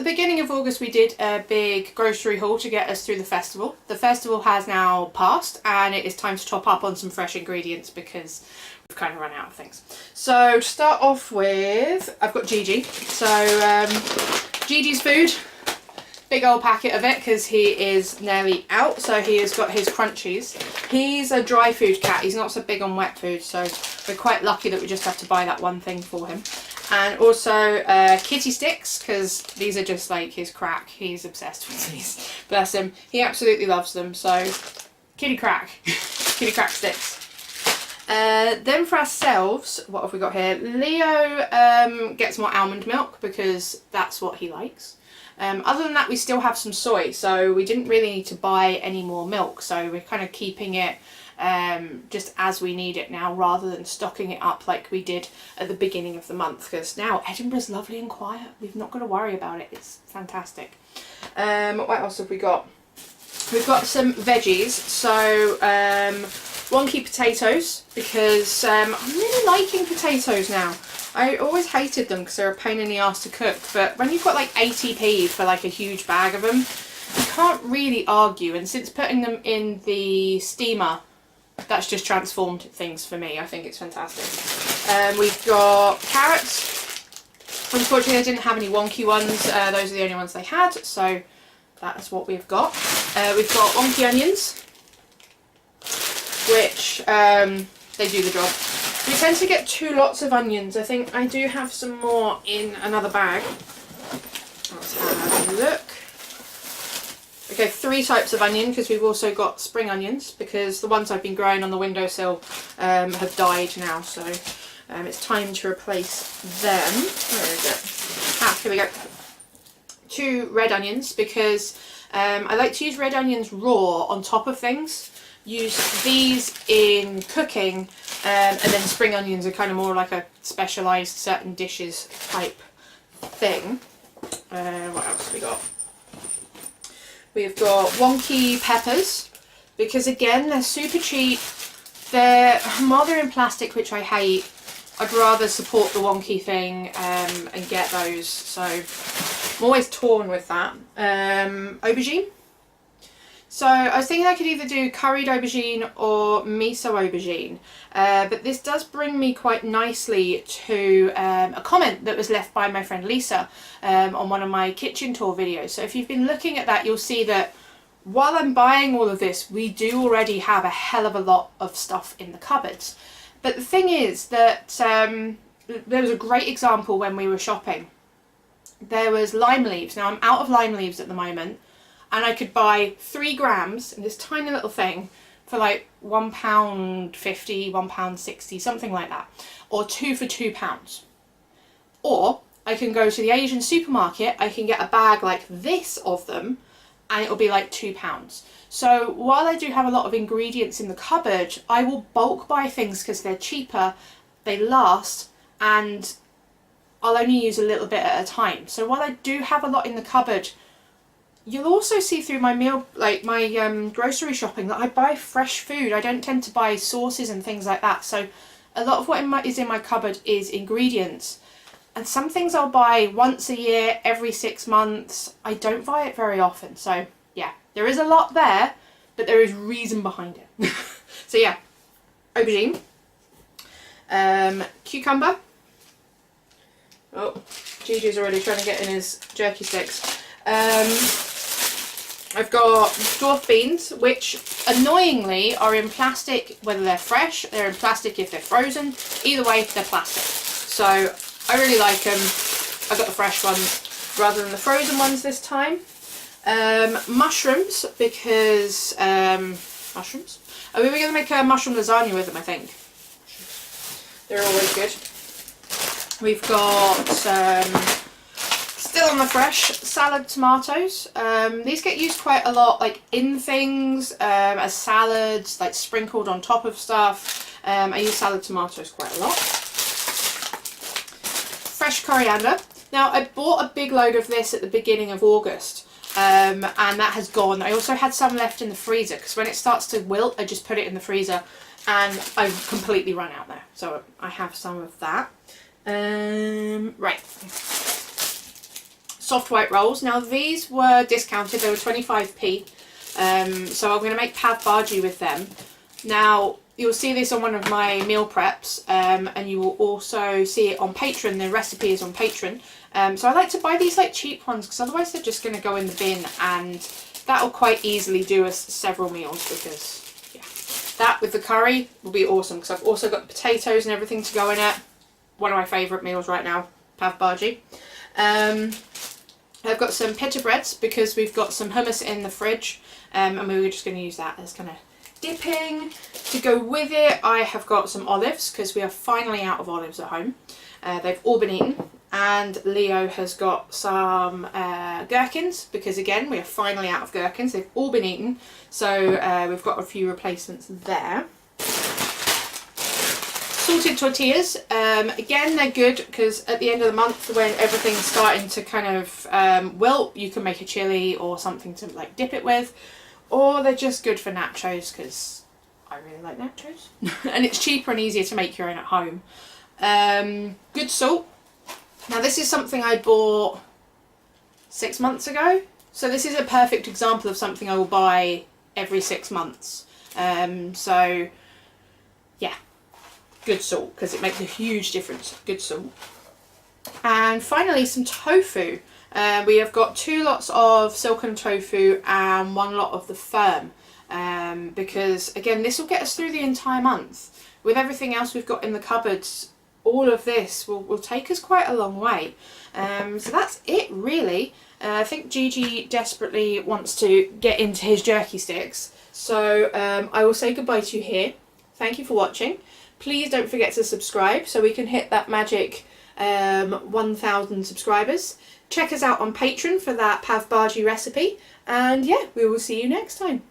beginning of August we did a big grocery haul to get us through the festival. The festival has now passed and it is time to top up on some fresh ingredients because we've kind of run out of things. So to start off with, I've got Gigi. So Gigi's food, big old packet of it because he is nearly out. So he has got his crunchies. He's a dry food cat, he's not so big on wet food, so we're quite lucky that we just have to buy that one thing for him. And also kitty sticks, because these are just like his crack. He's obsessed with these. Bless him. He absolutely loves them. So kitty crack. Kitty crack sticks. Then for ourselves, what have we got here? Leo gets more almond milk because that's what he likes. Other than that, we still have some soy, so we didn't really need to buy any more milk. So we're kind of keeping it just as we need it now, rather than stocking it up like we did at the beginning of the month, because now Edinburgh's lovely and quiet. We've not got to worry about it. It's fantastic. What else have we got? We've got some veggies. So wonky potatoes, because I'm really liking potatoes now. I always hated them because they're a pain in the ass to cook, but when you've got like 80p for like a huge bag of them, you can't really argue. And since putting them in the steamer, that's just transformed things for me. I think it's fantastic. We've got carrots. Unfortunately, I didn't have any wonky ones. Those are the only ones they had, so that's what we've got. We've got wonky onions, which they do the job. We tend to get 2 lots of onions. I think I do have some more in another bag. Let's have a look. Okay, 3 types of onion, because we've also got spring onions, because the ones I've been growing on the windowsill have died now, so it's time to replace them. Where is it? Ah, here we go. 2 red onions, because I like to use red onions raw on top of things. Use these in cooking, and then spring onions are kind of more like a specialised certain dishes type thing. What else have we got? We've got wonky peppers, because again, they're super cheap. They're in plastic, which I hate. I'd rather support the wonky thing and get those. So I'm always torn with that. Aubergine. So I was thinking I could either do curried aubergine or miso aubergine, but this does bring me quite nicely to a comment that was left by my friend Lisa on one of my kitchen tour videos. So if you've been looking at that, you'll see that while I'm buying all of this, we do already have a hell of a lot of stuff in the cupboards. But the thing is that there was a great example when we were shopping. There was lime leaves. Now I'm out of lime leaves at the moment. And I could buy 3 grams in this tiny little thing for like £1.50, £1.60, something like that. Or 2 for £2. Or I can go to the Asian supermarket, I can get a bag like this of them, and it'll be like £2. So while I do have a lot of ingredients in the cupboard, I will bulk buy things because they're cheaper, they last, and I'll only use a little bit at a time. So while I do have a lot in the cupboard, you'll also see through my grocery shopping that I buy fresh food. I don't tend to buy sauces and things like that. So a lot of what is in my cupboard is ingredients. And some things I'll buy once a year, every 6 months. I don't buy it very often. So yeah, there is a lot there, but there is reason behind it. So yeah, aubergine, cucumber. Oh, Gigi's already trying to get in his jerky sticks. I've got dwarf beans, which annoyingly are in plastic, whether they're fresh, they're in plastic if they're frozen. Either way, they're plastic. So I really like them. I've got the fresh ones rather than the frozen ones this time. Mushrooms, because mushrooms. Oh, we were going to make a mushroom lasagna with them, I think. They're always good. We've got still on the fresh salad tomatoes. These get used quite a lot, like in things, as salads, like sprinkled on top of stuff. I use salad tomatoes quite a lot. Fresh coriander. Now I bought a big load of this at the beginning of August, and that has gone. I also had some left in the freezer because when it starts to wilt, I just put it in the freezer, and I've completely run out there. So I have some of that. Right. soft white rolls. Now these were discounted, they were 25p. So I'm going to make pav bhaji with them. Now you'll see this on one of my meal preps, and you will also see it on Patreon. The recipe is on Patreon. So I like to buy these like cheap ones because otherwise they're just going to go in the bin, and that'll quite easily do us several meals, because yeah, that with the curry will be awesome, because I've also got the potatoes and everything to go in it. One of my favourite meals right now, pav bhaji. I've got some pita breads because we've got some hummus in the fridge, and we were just going to use that as kind of dipping. To go with it, I have got some olives because we are finally out of olives at home. They've all been eaten. And Leo has got some gherkins because, again, we are finally out of gherkins. They've all been eaten, so we've got a few replacements there. Salted tortillas, again, they're good because at the end of the month, when everything's starting to kind of wilt, you can make a chili or something to like dip it with, or they're just good for nachos because I really like nachos and it's cheaper and easier to make your own at home. Good salt. Now this is something I bought 6 months ago, so this is a perfect example of something I will buy every 6 months. So yeah, good salt because it makes a huge difference. Good salt. And finally, some tofu. We have got 2 lots of silken tofu and 1 lot of the firm, because again this will get us through the entire month. With everything else we've got in the cupboards, all of this will take us quite a long way. So that's it really. I think Gigi desperately wants to get into his jerky sticks, so I will say goodbye to you here. Thank you for watching. Please don't forget to subscribe so we can hit that magic 1,000 subscribers. Check us out on Patreon for that pav bhaji recipe, and yeah, we will see you next time.